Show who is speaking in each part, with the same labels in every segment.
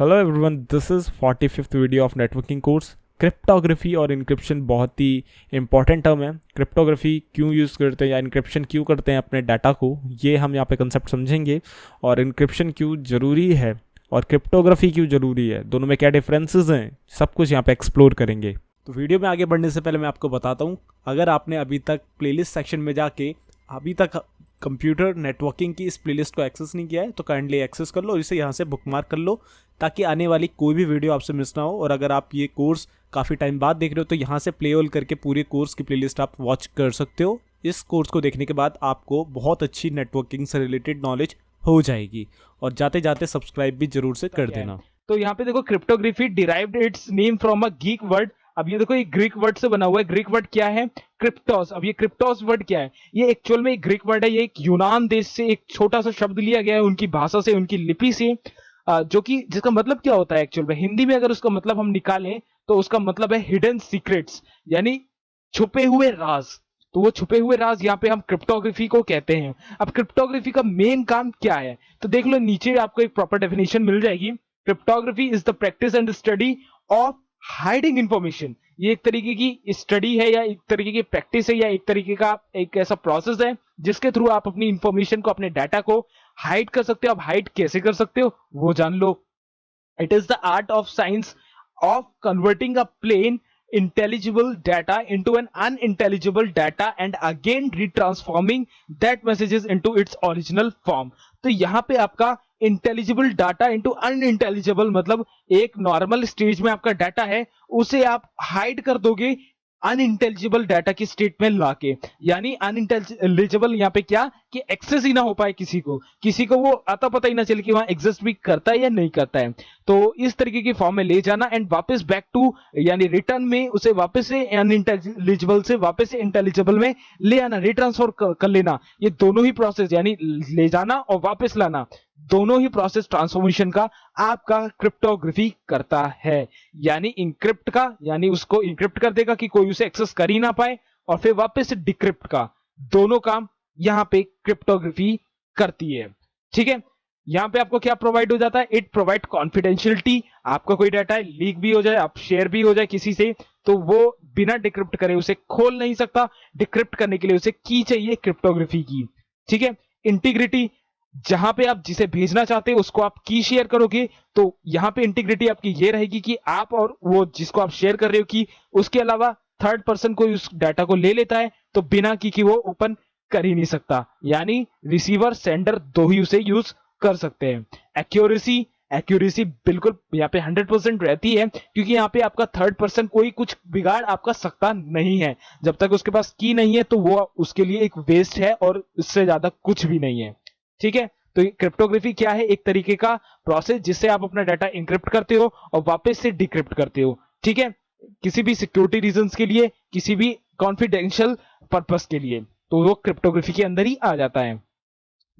Speaker 1: Hello everyone, this is 45th video of networking course. Cryptography और encryption बहुत ही important term है। Cryptography क्यों use करते हैं या इनक्रिप्शन क्यों करते हैं अपने डाटा को, ये हम यहाँ पे कंसेप्ट समझेंगे। और इनक्रिप्शन क्यों ज़रूरी है और क्रिप्टोग्राफी क्यों ज़रूरी है, दोनों में क्या डिफरेंसेस हैं, सब कुछ यहाँ पे एक्सप्लोर करेंगे। तो वीडियो में आगे बढ़ने से पहले मैं आपको बताता हूँ, अगर आपने अभी तक प्लेलिस्ट सेक्शन में जाके अभी तक कंप्यूटर नेटवर्किंग की इस प्लेलिस्ट को एक्सेस नहीं किया है तो काइंडली एक्सेस कर लो, इसे यहाँ से बुकमार्क कर लो ताकि आने वाली कोई भी वीडियो आपसे मिस ना हो। और अगर आप ये कोर्स काफ़ी टाइम बाद देख रहे हो तो यहाँ से प्ले ऑल करके पूरे कोर्स की प्लेलिस्ट आप वॉच कर सकते हो। इस कोर्स को देखने के बाद आपको बहुत अच्छी नेटवर्किंग से रिलेटेड नॉलेज हो जाएगी। और जाते जाते सब्सक्राइब भी जरूर से कर देना।
Speaker 2: तो यहाँ पे देखो, cryptography derived it's name from a Greek word. अब ये देखो, ये ग्रीक वर्ड से बना हुआ है। ग्रीक वर्ड क्या है? क्रिप्टोस। अब ये क्रिप्टोस वर्ड क्या है? ये एक्चुअल में एक ग्रीक वर्ड है। ये एक यूनान देश से एक छोटा सा शब्द लिया गया है, उनकी भाषा से, उनकी लिपि से, जो कि जिसका मतलब क्या होता है एक्चुअल में हिंदी में अगर उसका मतलब हम निकालें तो उसका मतलब है हिडन सीक्रेट्स, यानी छुपे हुए राज। तो वो छुपे हुए राज यहाँ पे हम क्रिप्टोग्राफी को कहते हैं। अब क्रिप्टोग्राफी का मेन काम क्या है तो देख लो, नीचे आपको एक प्रॉपर डेफिनेशन मिल जाएगी। Cryptography is the practice and study of hiding information. ये एक तरीके की स्टडी है या एक तरीके की प्रैक्टिस है या एक तरीके का एक ऐसा प्रोसेस है जिसके थ्रू आप अपनी इंफॉर्मेशन को, अपने डाटा को हाइड कर सकते हो। अब हाइड कैसे कर सकते हो वो जान लो। It is the art of science of converting a plain intelligible data into an unintelligible data and again retransforming that messages into its original form। तो यहां पे आपका इंटेलिजिबल डाटा इंटू अनइंटेलिजिबल मतलब एक नॉर्मल स्टेज में आपका data है उसे आप हाइड कर दोगे अनइंटेलिजिबल डाटा की स्टेट में लाके। यानी अनइंटेलिजिबल यहाँ पे क्या कि एक्सेस ही ना हो पाए, किसी को वो आता पता ही ना चले कि वहां एग्जिस्ट भी करता है या नहीं करता है। तो इस तरीके की फॉर्म में ले जाना एंड वापस बैक टू, यानी रिटर्न में उसे वापस से अनइंटेलिजिबल से वापस से इंटेलिजिबल में ले आना, रिट्रांसफर कर लेना। ये दोनों ही प्रोसेस, यानी ले जाना और वापस लाना, दोनों ही प्रोसेस ट्रांसफॉर्मेशन का आपका क्रिप्टोग्राफी करता है। यानी इंक्रिप्ट का, यानी उसको इंक्रिप्ट कर देगा कि कोई उसे एक्सेस कर ही ना पाए, और फिर वापस से डिक्रिप्ट का, दोनों काम यहां पे क्रिप्टोग्राफी करती है। ठीक है, यहां पे आपको क्या प्रोवाइड हो जाता है? It provide confidentiality. आपका कोई डाटा है, लीक भी हो जाए, आप शेयर भी हो जाए किसी से, तो वो बिना डिक्रिप्ट करे उसे खोल नहीं सकता। डिक्रिप्ट करने के लिए उसे की चाहिए क्रिप्टोग्राफी की। ठीक है, इंटीग्रिटी, जहां पे आप जिसे भेजना चाहते हैं उसको आप की शेयर करोगे तो यहां पे इंटीग्रिटी आपकी ये रहेगी कि आप और वो जिसको आप शेयर कर रहे हो की, उसके अलावा थर्ड पर्सन कोई उस डाटा को ले लेता है तो बिना की वो ओपन कर ही नहीं सकता। यानी रिसीवर सेंडर दो ही उसे यूज कर सकते हैं। एक्यूरेसी बिल्कुल यहाँ पे 100% रहती है, क्योंकि यहाँ पे आपका थर्ड पर्सन कोई कुछ बिगाड़ आपका सकता नहीं है। जब तक उसके पास की नहीं है तो वो उसके लिए एक वेस्ट है और इससे ज्यादा कुछ भी नहीं है। ठीक है, तो क्रिप्टोग्राफी क्या है? एक तरीके का प्रोसेस जिससे आप अपना डाटा इंक्रिप्ट करते हो और वापस से डिक्रिप्ट करते हो। ठीक है, किसी भी सिक्योरिटी रीजंस के लिए, किसी भी कॉन्फिडेंशियल पर्पस के लिए, तो वो क्रिप्टोग्राफी के अंदर ही आ जाता है।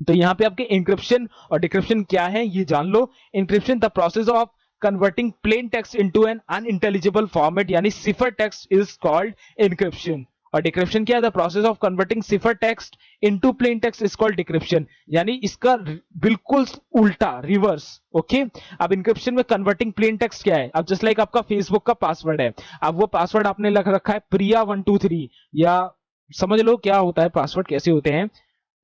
Speaker 2: तो यहां पे आपके इंक्रिप्शन और डिक्रिप्शन क्या है ये जान लो। Encryption the process of converting plain text into an unintelligible format, यानी cipher text is called encryption. और डिक्रिप्शन क्या है? The process of converting cipher text into plain text is called decryption, यानी इसका बिल्कुल उल्टा, रिवर्स। ओके, अब encryption में कन्वर्टिंग प्लेन टेक्स्ट क्या है? अब जस्ट लाइक आपका फेसबुक का पासवर्ड है, अब वो पासवर्ड आपने लग रखा है प्रिया 123, या समझ लो क्या होता है पासवर्ड, कैसे होते हैं,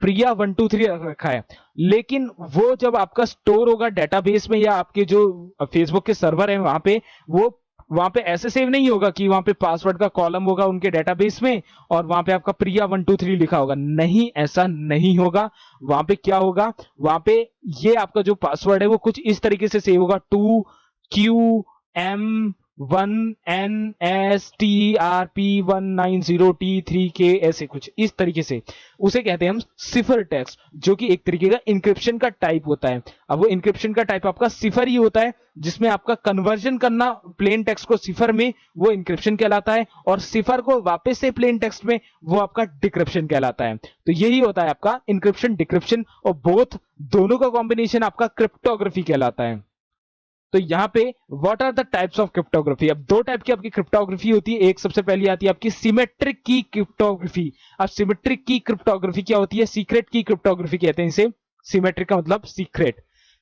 Speaker 2: प्रिया 123 रखा है। लेकिन वो जब आपका स्टोर होगा डेटाबेस में या आपके जो फेसबुक के सर्वर है वहां पे, वो वहां पे ऐसे सेव नहीं होगा कि वहां पे पासवर्ड का कॉलम होगा उनके डेटाबेस में और वहां पे आपका प्रिया 123 लिखा होगा। नहीं, ऐसा नहीं होगा। वहां पे क्या होगा? वहां पे ये आपका जो पासवर्ड है वो कुछ इस तरीके से सेव होगा, 2QM1NSTRP190T3K, ऐसे कुछ इस तरीके से। उसे कहते हैं हम सिफर टेक्स्ट, जो कि एक तरीके का इंक्रिप्शन का टाइप होता है। अब वो इंक्रिप्शन का टाइप आपका सिफर ही होता है, जिसमें आपका कन्वर्जन करना प्लेन टेक्स्ट को सिफर में, वो इंक्रिप्शन कहलाता है, और सिफर को वापस से प्लेन टेक्स्ट में, वो आपका डिक्रिप्शन कहलाता है। तो यही होता है आपका इंक्रिप्शन डिक्रिप्शन, और बोथ दोनों का कॉम्बिनेशन आपका क्रिप्टोग्राफी कहलाता है। तो यहां पे what are the types of cryptography? अब दो टाइप की आपकी क्रिप्टोग्राफी होती है। एक सबसे पहली आती है आपकी सिमेट्रिक की क्रिप्टोग्राफी। अब सिमेट्रिक की क्रिप्टोग्राफी क्या होती है? सीक्रेट की क्रिप्टोग्राफी कहते हैं इसे। सिमेट्रिक का मतलब सीक्रेट।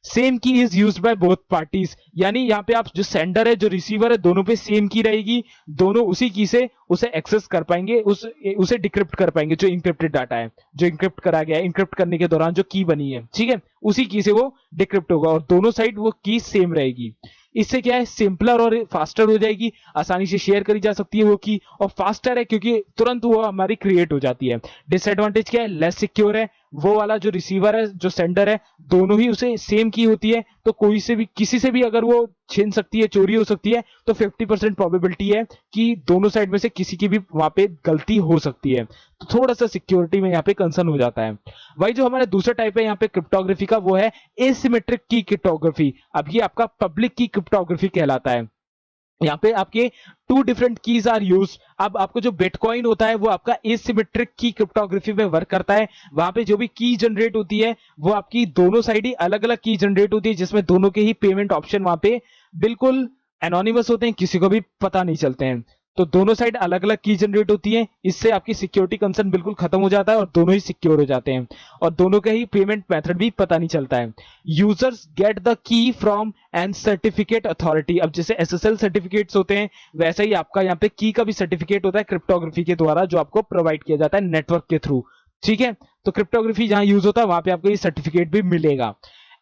Speaker 2: सेम की is used by both parties, यानी यहाँ पे आप जो सेंडर है जो रिसीवर है दोनों पे सेम की रहेगी, दोनों उसी की से उसे एक्सेस कर पाएंगे, उसे डिक्रिप्ट कर पाएंगे। जो इंक्रिप्टेड डाटा है, जो इंक्रिप्ट करा गया है, इंक्रिप्ट करने के दौरान जो की बनी है, ठीक है, उसी की से वो डिक्रिप्ट होगा और दोनों साइड वो की सेम रहेगी। इससे क्या है, सिंपलर और फास्टर हो जाएगी, आसानी से शेयर करी जा सकती है वो की, और फास्टर है क्योंकि तुरंत वो हमारी क्रिएट हो जाती है। डिसएडवांटेज क्या है, लेस सिक्योर है, वो वाला जो रिसीवर है जो सेंडर है दोनों ही उसे सेम की होती है, तो कोई से भी किसी से भी अगर वो छीन सकती है, चोरी हो सकती है, तो 50% प्रोबेबिलिटी है कि दोनों साइड में से किसी की भी वहां पे गलती हो सकती है। तो थोड़ा सा सिक्योरिटी में यहाँ पे कंसर्न हो जाता है। वही जो हमारा दूसरा टाइप है यहाँ पे क्रिप्टोग्राफी का, वो है एसिमेट्रिक की क्रिप्टोग्राफी। अब ये आपका पब्लिक की क्रिप्टोग्राफी कहलाता है। यहाँ पे आपके two different keys are use. अब आपको जो बिटकॉइन होता है वो आपका एसिमेट्रिक की क्रिप्टोग्राफी में वर्क करता है। वहां पे जो भी की जनरेट होती है वो आपकी दोनों साइड ही अलग अलग की जनरेट होती है, जिसमें दोनों के ही पेमेंट ऑप्शन वहां पे बिल्कुल एनोनिमस होते हैं, किसी को भी पता नहीं चलते हैं। तो दोनों साइड अलग अलग की जनरेट होती है, इससे आपकी सिक्योरिटी कंसर्न बिल्कुल खत्म हो जाता है और दोनों ही सिक्योर हो जाते हैं और दोनों का ही पेमेंट मेथड भी पता नहीं चलता है। Users get the key from and certificate authority. अब जैसे एसएसएल सर्टिफिकेट्स होते हैं वैसा ही आपका यहाँ पे की का भी सर्टिफिकेट होता है क्रिप्टोग्राफी के द्वारा, जो आपको प्रोवाइड किया जाता है नेटवर्क के थ्रू, ठीक है। तो क्रिप्टोग्राफी जहां यूज होता है वहां पे आपको ये सर्टिफिकेट भी मिलेगा।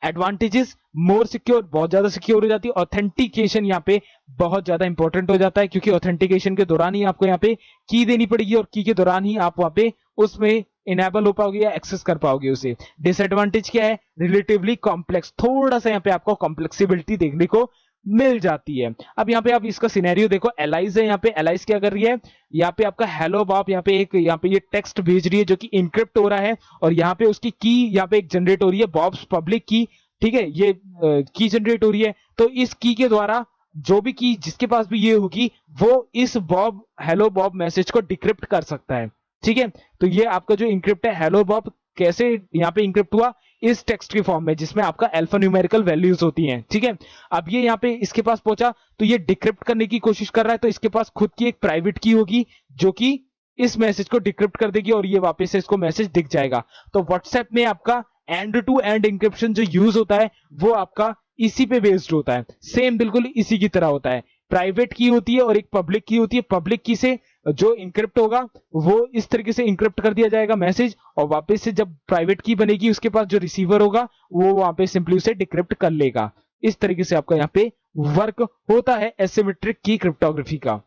Speaker 2: एडवांटेजेस, मोर सिक्योर, बहुत ज्यादा सिक्योर हो जाती है। ऑथेंटिकेशन यहाँ पे बहुत ज्यादा इंपॉर्टेंट हो जाता है, क्योंकि ऑथेंटिकेशन के दौरान ही आपको यहाँ पे की देनी पड़ेगी और की के दौरान ही आप वहां पे उसमें इनेबल हो पाओगे या एक्सेस कर पाओगे उसे। डिसएडवांटेज क्या है, रिलेटिवली कॉम्प्लेक्स, थोड़ा सा यहाँ पे आपको कॉम्प्लेक्सिबिलिटी देखने को मिल जाती है। अब यहाँ पे आप इसका सिनेरियो देखो, एलाइज है, यहाँ पे एलाइज क्या कर रही है, यहाँ पे आपका हेलो बॉब, यहाँ पे एक यहाँ पे ये टेक्स्ट भेज रही है जो कि इनक्रिप्ट हो रहा है और यहाँ पे उसकी की यहाँ पे एक जनरेट हो रही है, बॉब्स पब्लिक की, ठीक है, ये की जनरेट हो रही है। तो इस की के द्वारा जो भी की जिसके पास भी ये होगी वो इस बॉब हेलो बॉब मैसेज को डिक्रिप्ट कर सकता है, ठीक है। तो ये आपका जो इंक्रिप्ट है हेलो बॉब कैसे यहाँ पे इंक्रिप्ट हुआ, इस टेक्स्ट के फॉर्म में जिसमें आपका अल्फा न्यूमेरिकल वैल्यूज होती हैं, ठीक है। अब ये यहाँ पे इसके पास पहुंचा तो ये डिक्रिप्ट करने की कोशिश कर रहा है, तो इसके पास खुद की एक प्राइवेट की होगी जो कि इस मैसेज को डिक्रिप्ट कर देगी और ये वापस से इसको मैसेज दिख जाएगा। तो व्हाट्सएप में आपका एंड टू एंड इंक्रिप्शन जो यूज होता है वो आपका इसी पे बेस्ड होता है, सेम बिल्कुल इसी की तरह होता है। प्राइवेट की होती है और एक पब्लिक की होती है। पब्लिक की से जो इंक्रिप्ट होगा वो इस तरीके से इंक्रिप्ट कर दिया जाएगा मैसेज, और वापस से जब प्राइवेट की बनेगी उसके पास जो रिसीवर होगा वो वहां पे सिंपली उसे डिक्रिप्ट कर लेगा। इस तरीके से आपका यहाँ पे वर्क होता है एसिमेट्रिक की क्रिप्टोग्राफी का।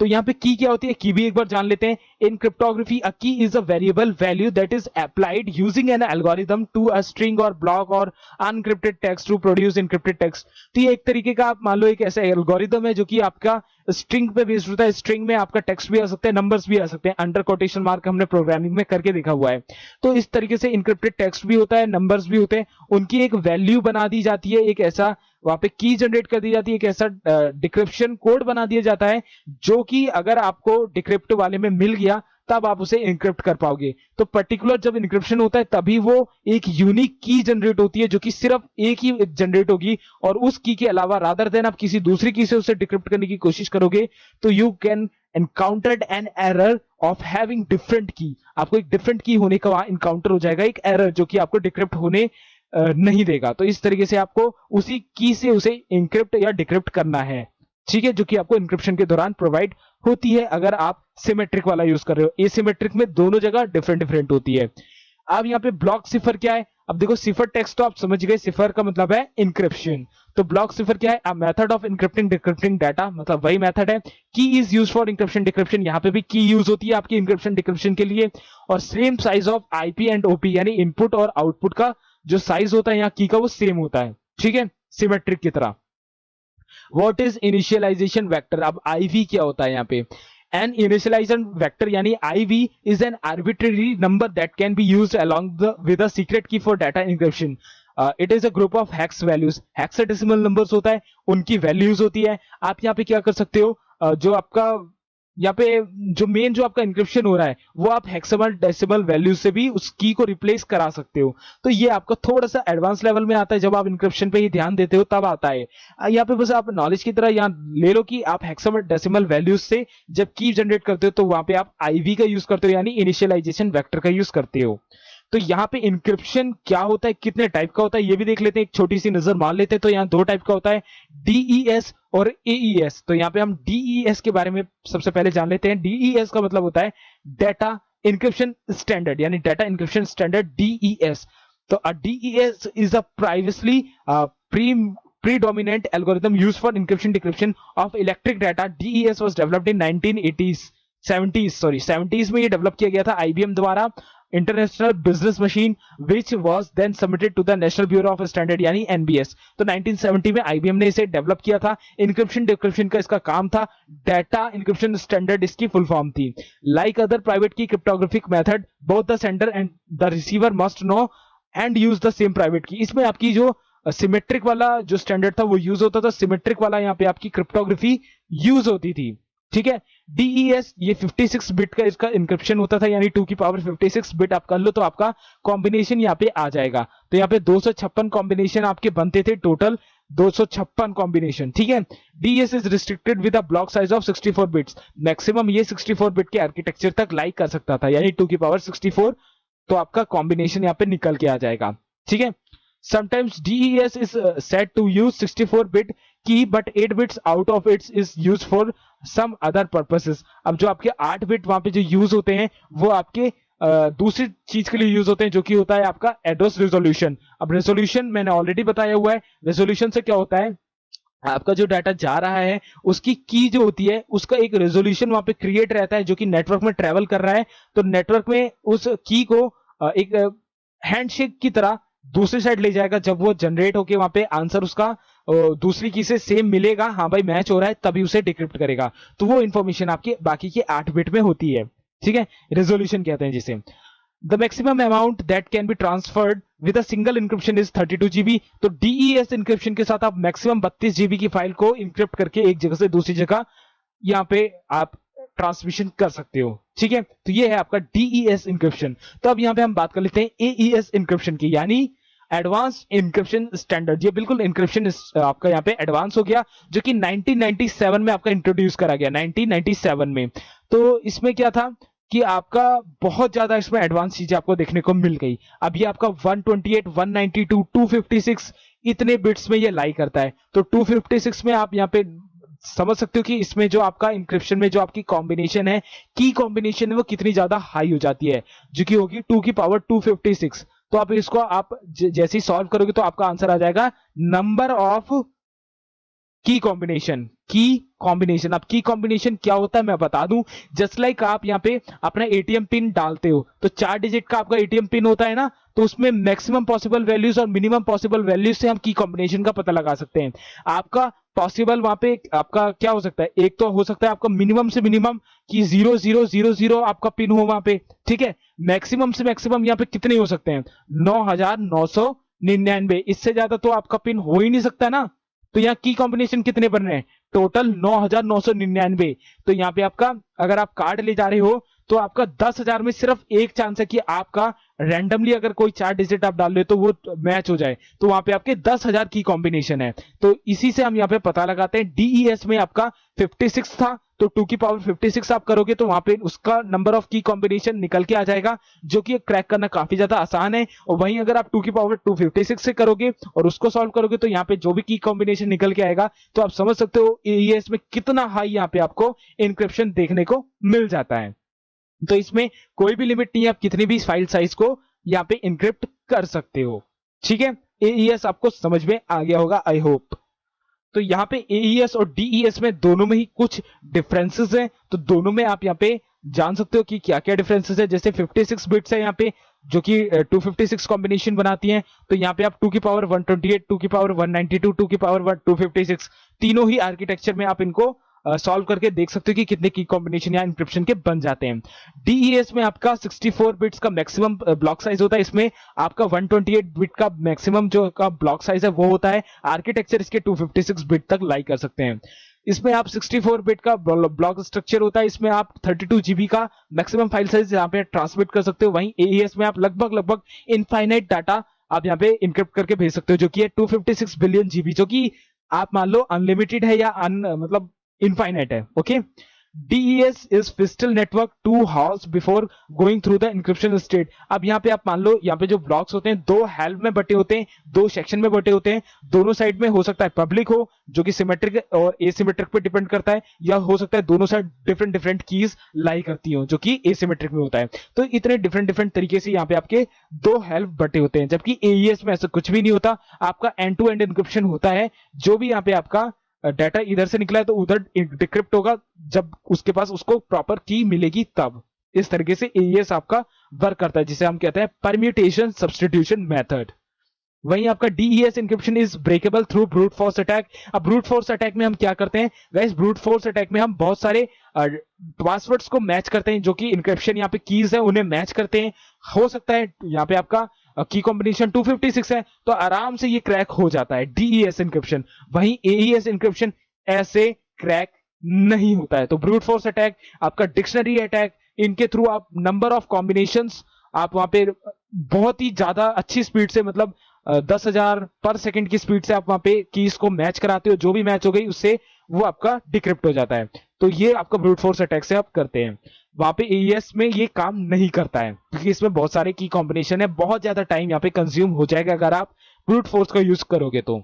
Speaker 2: तो यहाँ पे की क्या होती है, की भी एक बार जान लेते हैं। इन cryptography a key is a variable value that is applied using an algorithm to a string or block or unencrypted text to produce encrypted text. तो ये एक तरीके का आप मान लो एक ऐसा एल्गोरिथम है जो कि आपका स्ट्रिंग पे बेस्ड होता है। स्ट्रिंग में आपका टेक्स्ट भी आ सकता है, नंबर्स भी आ सकते हैं, अंडर कोटेशन मार्क हमने प्रोग्रामिंग में करके देखा हुआ है। तो इस तरीके से इनक्रिप्टेड टेक्स्ट भी होता है, नंबर्स भी होते हैं, उनकी एक वैल्यू बना दी जाती है, एक ऐसा वहां पे की जनरेट कर दी जाती है, एक ऐसा डिक्रिप्शन कोड बना दिया जाता है जो कि अगर आपको डिक्रिप्ट वाले में मिल गया तब आप उसे इनक्रिप्ट कर पाओगे। तो पर्टिकुलर जब इनक्रिप्शन होता है तभी वो एक यूनिक की जनरेट होती है जो कि सिर्फ एक ही जनरेट होगी, और उस की के अलावा रादर देन आप किसी दूसरी की से उसे डिक्रिप्ट करने की कोशिश करोगे तो you can encountered an error of having different की। आपको एक डिफरेंट की होने का वहां इनकाउंटर हो जाएगा, एक एरर जो कि आपको डिक्रिप्ट होने नहीं देगा। तो इस तरीके से आपको उसी की से उसे इंक्रिप्ट या डिक्रिप्ट करना है, ठीक है, जो कि आपको इंक्रिप्शन के दौरान प्रोवाइड होती है अगर आप सिमेट्रिक वाला यूज कर रहे हो। एसिमेट्रिक में दोनों जगह डिफरेंट डिफरेंट होती है। अब यहाँ पे ब्लॉक सिफर क्या है, अब देखो सिफर टेक्स्ट तो आप समझ गए, सिफर का मतलब है इंक्रिप्शन। तो ब्लॉक सिफर क्या है, a method of encrypting decrypting data, मतलब वही मेथड है। Key is use for encryption decryption, यहाँ पे भी की यूज होती है आपकी इंक्रिप्शन डिक्रिप्शन के लिए। और same size of IP and OP, यानी इनपुट और आउटपुट का जो साइज होता है यहाँ की का वो सेम होता है, ठीक है, सिमेट्रिक की तरह। व्हाट इज इनिशियलाइजेशन वेक्टर, अब आईवी क्या होता है यहाँ पे। एन इनिशियलाइजेशन वेक्टर यानी IV is an arbitrary number that can be used along with a secret key for data encryption. It is a group of hex values, hexadecimal numbers होता है, उनकी वैल्यूज होती है। आप यहाँ पे क्या कर सकते हो, जो आपका यहाँ पे जो मेन जो आपका इंक्रिप्शन हो रहा है वो आप हेक्साडेसिमल डेसिमल वैल्यू से भी उस की को रिप्लेस करा सकते हो। तो ये आपका थोड़ा सा एडवांस लेवल में आता है, जब आप इंक्रिप्शन पे ही ध्यान देते हो तब आता है। यहाँ पे बस आप नॉलेज की तरह यहाँ ले लो कि आप हेक्साडेसिमल वैल्यूज से जब की जनरेट करते हो तो वहां पे आप आईवी का यूज करते हो, यानी इनिशियलाइजेशन वेक्टर का यूज करते हो। तो यहाँ पे इंक्रिप्शन क्या होता है, कितने टाइप का होता है, ये भी देख लेते हैं, एक छोटी सी नजर मार लेते हैं। तो यहाँ दो टाइप का होता है, डीईएस और एईएस। तो यहाँ पे हम डीईएस के बारे में सबसे पहले जान लेते हैं। डीईएस का मतलब होता है डाटा इंक्रिप्शन स्टैंडर्ड, यानी डाटा इंक्रिप्शन स्टैंडर्ड, डीईएस। तो DES is a privately predominant algorithm used for encryption decryption of electric data. DES was developed in 70s में ये डेवलप किया गया था IBM द्वारा, international business machine, which was then submitted to the national bureau of standard यानी NBS। तो 1970 में IBM ने इसे डेवलप किया था। इंक्रिप्शन डिक्रिप्शन का इसका काम था, डाटा इंक्रिप्शन स्टैंडर्ड इसकी फुल फॉर्म थी। लाइक अदर प्राइवेट की cryptographic method, both the sender and the receiver must know and use the same private की। इसमें आपकी जो सिमेट्रिक वाला जो स्टैंडर्ड था वो यूज होता था, सिमेट्रिक वाला यहाँ पे आपकी क्रिप्टोग्राफी यूज होती थी। ठीक है, डीईएस ये 56 बिट का इसका इंक्रिप्शन होता था, यानी 2 की पावर 56 बिट आप कर लो तो आपका कॉम्बिनेशन यहाँ पे आ जाएगा। तो यहाँ पे 256 कॉम्बिनेशन आपके बनते थे, टोटल 256 कॉम्बिनेशन। ठीक है, DES is restricted with a block size of 64 bits. Maximum ये 64 बिट के आर्किटेक्चर तक लाइक कर सकता था, यानी 2 की पावर 64, तो आपका कॉम्बिनेशन यहाँ पे निकल के आ जाएगा। ठीक है, sometimes DES is said to use 64-bit key but 8 bits out of it is used for some other purposes। अब जो आपके 8 बिट वहां पे जो यूज होते हैं वो आपके दूसरी चीज के लिए यूज होते हैं, जो कि होता है आपका एडोस रेजोल्यूशन। अब रेजोल्यूशन मैंने ऑलरेडी बताया हुआ है, रेजोल्यूशन से क्या होता है, आपका जो डाटा जा रहा है उसकी की जो होती है उसका एक रेजोल्यूशन वहां पे क्रिएट रहता है, जो कि नेटवर्क में ट्रेवल कर रहा है। तो नेटवर्क में उस की को एक हैंडशेक की तरह दूसरी साइड ले जाएगा। जब वो जनरेट होके वहां पे आंसर उसका दूसरी की से सेम मिलेगा, हाँ भाई मैच हो रहा है, तभी उसे डिक्रिप्ट करेगा। तो वो इंफॉर्मेशन आपके बाकी के 8 बिट में होती है। ठीक है, रेजोल्यूशन कहते हैं जिसे। The maximum amount that can be transferred with a single encryption is 32 GB। तो डीईएस इंक्रिप्शन के साथ आप मैक्सिमम 32 GB की फाइल को इंक्रिप्ट करके एक जगह से दूसरी जगह यहाँ पे आप ट्रांसमिशन कर सकते हो। ठीक है, तो ये है आपका डीईएस इंक्रिप्शन। तो अब यहाँ पे हम बात कर लेते हैं एईएस इंक्रिप्शन की, यानी एडवांस इंक्रिप्शन स्टैंडर्ड। ये बिल्कुल इंक्रिप्शन आपका यहाँ पे एडवांस हो गया, जो कि 1997 में आपका इंट्रोड्यूस करा गया, 1997 में। तो इसमें क्या था कि आपका बहुत ज्यादा इसमें एडवांस चीजें आपको देखने को मिल गई। अब ये आपका 128, 192, 256 इतने बिट्स में ये लाई करता है। तो 256 में आप यहाँ पे समझ सकते हो कि इसमें जो आपका इंक्रिप्शन में जो आपकी कॉम्बिनेशन है, की कॉम्बिनेशन है, वो कितनी ज्यादा हाई हो जाती है, जो कि होगी 2 की पावर 256। तो आप इसको आप जैसे ही सॉल्व करोगे तो आपका आंसर आ जाएगा नंबर ऑफ की कॉम्बिनेशन। अब की कॉम्बिनेशन क्या होता है मैं बता दूं। जस्ट लाइक आप यहाँ पे अपना एटीएम पिन डालते हो, तो 4 डिजिट का आपका एटीएम पिन होता है ना, तो उसमें मैक्सिमम पॉसिबल वैल्यूज और मिनिमम पॉसिबल वैल्यूज से हम की कॉम्बिनेशन का पता लगा सकते हैं। आपका पॉसिबल वहां पे आपका क्या हो सकता है, एक तो हो सकता है आपका मिनिमम से मिनिमम कि 0000 आपका पिन हो वहां पे। ठीक है, मैक्सिमम से मैक्सिमम यहाँ पे कितने हो सकते हैं, 9999। इससे ज्यादा तो आपका पिन हो ही नहीं सकता ना। तो यहाँ की कॉम्बिनेशन कितने बन रहे हैं, टोटल 9999। तो यहाँ पे आपका अगर आप कार्ड ले जा रहे हो तो आपका 10,000 में सिर्फ एक चांस है कि आपका रैंडमली अगर कोई 4 डिजिट आप डाल रहे हो तो वो मैच हो जाए। तो वहां पे आपके 10,000 की कॉम्बिनेशन है। तो इसी से हम यहाँ पे पता लगाते हैं। डीईएस में आपका 56 था, तो 2 की पावर 56 आप करोगे तो वहां पे उसका नंबर ऑफ की कॉम्बिनेशन निकल के आ जाएगा, जो कि क्रैक करना काफी ज्यादा आसान है। और वहीं अगर आप 2 की पावर 256 से करोगे और उसको सॉल्व करोगे तो यहाँ पे जो भी की कॉम्बिनेशन निकल के आएगा, तो आप समझ सकते हो एईएस में कितना हाई यहाँ पे आपको इंक्रिप्शन देखने को मिल जाता है। तो इसमें कोई भी लिमिट नहीं है, आप कितनी भी फाइल साइज को यहाँ पे इंक्रिप्ट कर सकते हो। ठीक है, एईएस आपको समझ में आ गया होगा, आई होप। तो यहाँ पे एईएस और डीईएस में दोनों में ही कुछ डिफरेंसेस हैं, तो दोनों में आप यहाँ पे जान सकते हो कि क्या क्या डिफरेंसेस है। जैसे 56 बिट्स है यहाँ पे, जो कि 256 कॉम्बिनेशन बनाती हैं। तो यहाँ पे आप 2 की पावर 128, 2 की पावर 192, 2 की पावर 256 तीनों ही आर्किटेक्चर में आप इनको सॉल्व करके देख सकते हो कि कितने की कॉम्बिनेशन या इंक्रिप्शन के बन जाते हैं। डीईएस में आपका 64 बिट्स का मैक्सिमम ब्लॉक साइज होता है, इसमें आपका 128 बिट का मैक्सिमम जो का ब्लॉक साइज है वो होता है। आर्किटेक्चर इसके 256 बिट तक लाई कर सकते हैं। इसमें आप 64 बिट का ब्लॉक स्ट्रक्चर होता है, इसमें आप 32 GB का मैक्सिमम फाइल साइज यहाँ पे ट्रांसमिट कर सकते हो। वहीं एईएस में आप लगभग इनफाइनाइट डाटा आप यहाँ पे इंक्रिप्ट करके भेज सकते हो, जो कि है 256 बिलियन GB, जो कि आप मान लो अनलिमिटेड है या मतलब इनफाइनाइट है। Okay, DES is physical network to house before going through the encryption state. अब यहाँ पे आप मान लो यहाँ पे जो ब्लॉक्स होते हैं दो हेल्प में बटे होते हैं, दो सेक्शन में बटे होते हैं, दोनों साइड में हो सकता है पब्लिक हो जो कि सिमेट्रिक और एसिमेट्रिक पे डिपेंड करता है, या हो सकता है दोनों साइड डिफरेंट डिफरेंट कीज लाई करती हो जो कि एसिमेट्रिक में होता है। तो इतने डिफरेंट डिफरेंट तरीके से यहाँ पे आपके दो हेल्प बटे होते हैं, जबकि AES में ऐसा कुछ भी नहीं होता, आपका एंड टू एंड इंक्रिप्शन होता है। जो भी यहाँ पे आपका डाटा इधर से निकला है तो उधर डिक्रिप्ट होगा जब उसके पास उसको प्रॉपर की मिलेगी तब। इस तरीके से AES आपका वर्क करता है, जिसे हम कहते हैं परम्यूटेशन सब्स्टिट्यूशन मेथड। वहीं आपका DES encryption is breakable through brute force attack. अब ब्रूट फोर्स अटैक में हम क्या करते हैं गाइस, ब्रूट फोर्स अटैक में हम बहुत सारे पासवर्ड्स को मैच करते हैं, जो कि इंक्रिप्शन यहाँ पे कीज है उन्हें मैच करते हैं। हो सकता है यहाँ पे आपका की कॉम्बिनेशन 256 है तो आराम से ये क्रैक हो जाता है DES इंक्रिप्शन। वहीं AES इंक्रिप्शन ऐसे क्रैक नहीं होता है। तो ब्रूट फोर्स अटैक, आपका डिक्शनरी अटैक, इनके थ्रू आप नंबर ऑफ कॉम्बिनेशंस आप वहां पे बहुत ही ज्यादा अच्छी स्पीड से, मतलब 10,000 पर सेकंड की स्पीड से आप वहां पे कीज को मैच कराते हो, जो भी मैच हो गई उससे वो आपका डिक्रिप्ट हो जाता है। तो ये आपका ब्रूट फोर्स अटैक से आप करते हैं। वहां पे AES में ये काम नहीं करता है क्योंकि इसमें बहुत सारे की कॉम्बिनेशन है, बहुत ज्यादा टाइम यहाँ पे कंज्यूम हो जाएगा अगर आप ब्रूट फोर्स का यूज करोगे तो।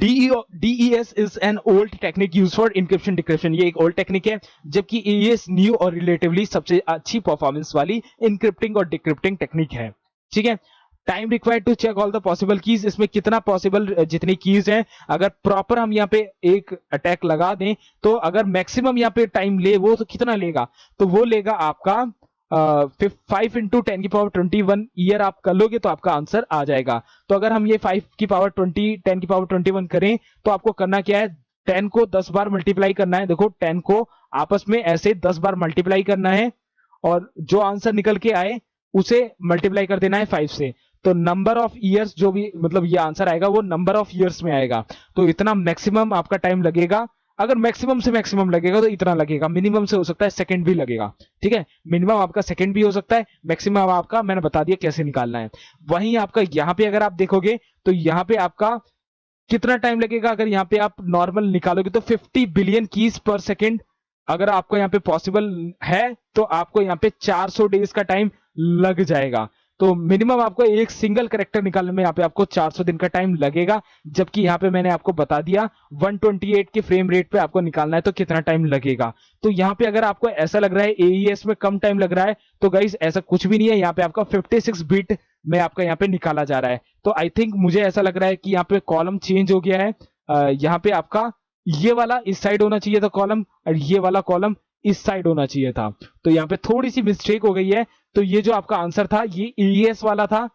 Speaker 2: DES is an old technique use for encryption decryption. ये एक ओल्ड टेक्निक है, जबकि AES न्यू और रिलेटिवली सबसे अच्छी परफॉर्मेंस वाली इंक्रिप्टिंग और डिक्रिप्टिंग टेक्निक है। ठीक है। Time required to check all the possible keys, इसमें कितना पॉसिबल जितनी कीज हैं अगर प्रॉपर हम यहाँ पे एक अटैक लगा दें तो अगर मैक्सिमम यहाँ पे टाइम ले वो तो कितना लेगा, तो वो लेगा आपका 5 इंटू 10 की पावर 21 ईयर आप कर लोगे तो आपका आंसर आ जाएगा। तो अगर हम ये 5 की पावर 20 10 की पावर 21 करें तो आपको करना क्या है, 10 को 10 बार मल्टीप्लाई करना है। देखो 10 को आपस में ऐसे 10 बार मल्टीप्लाई करना है और जो आंसर निकल के आए उसे मल्टीप्लाई कर देना है 5 से। तो नंबर ऑफ ईयर्स जो भी मतलब ये आंसर आएगा वो नंबर ऑफ ईयर्स में आएगा। तो इतना मैक्सिमम आपका टाइम लगेगा। अगर मैक्सिमम से मैक्सिमम लगेगा तो इतना लगेगा, मिनिमम से हो सकता है सेकंड भी लगेगा। ठीक है, मिनिमम आपका सेकंड भी हो सकता है, मैक्सिमम आपका मैंने बता दिया कैसे निकालना है। वहीं आपका यहाँ पे अगर आप देखोगे तो यहाँ पे आपका कितना टाइम लगेगा, अगर यहाँ पे आप नॉर्मल निकालोगे तो 50 बिलियन कीज पर सेकेंड अगर आपको यहाँ पे पॉसिबल है तो आपको यहाँ पे 400 डेज का टाइम लग जाएगा। तो मिनिमम आपको एक सिंगल कैरेक्टर निकालने में यहाँ पे आपको 400 दिन का टाइम लगेगा, जबकि यहाँ पे मैंने आपको बता दिया 128 के फ्रेम रेट पे आपको निकालना है तो कितना टाइम लगेगा। तो यहाँ पे अगर आपको ऐसा लग रहा है AES में कम टाइम लग रहा है तो गाइस ऐसा कुछ भी नहीं है, यहाँ पे आपका 56 बिट में आपका यहाँ पे निकाला जा रहा है। तो आई थिंक मुझे ऐसा लग रहा है कि यहाँ पे कॉलम चेंज हो गया है। यहाँ पे आपका ये वाला इस साइड होना चाहिए था कॉलम और ये वाला कॉलम इस साइड होना चाहिए था, तो यहाँ पे थोड़ी सी मिस्टेक हो गई है। तो ये जो आपका आंसर था ये AES वाला था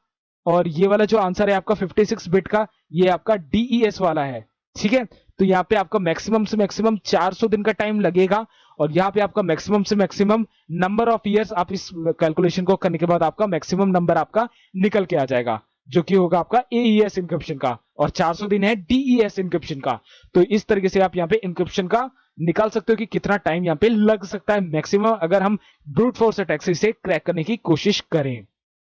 Speaker 2: और ये वाला जो आंसर है आपका 56 बिट का ये आपका DES वाला है। ठीक है, तो यहाँ पे आपका मैक्सिमम से मैक्सिमम 400 दिन का टाइम लगेगा और यहाँ पे आपका मैक्सिमम से मैक्सिमम नंबर ऑफ ईयर्स, आप इस कैलकुलेशन को करने के बाद आपका मैक्सिमम नंबर आपका निकल के आ जाएगा जो कि होगा आपका AES इंक्रिप्शन का, और 400 दिन है DES इंक्रिप्शन का। तो इस तरीके से आप यहाँ पे इंक्रिप्शन का निकाल सकते हो कि कितना टाइम यहाँ पे लग सकता है मैक्सिमम अगर हम ब्रूट फोर्स अटैक से इसे क्रैक करने की कोशिश करें।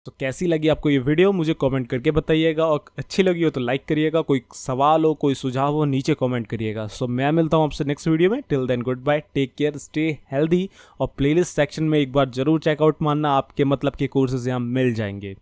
Speaker 1: तो कैसी लगी आपको ये वीडियो मुझे कमेंट करके बताइएगा, और अच्छी लगी हो तो लाइक करिएगा, कोई सवाल हो कोई सुझाव हो नीचे कमेंट करिएगा। सो मैं मिलता हूँ आपसे नेक्स्ट वीडियो में। Till then good bye, take care, stay healthy, और प्लेलिस्ट सेक्शन में एक बार जरूर चेकआउट मारना, आपके मतलब के कोर्सेज यहाँ मिल जाएंगे।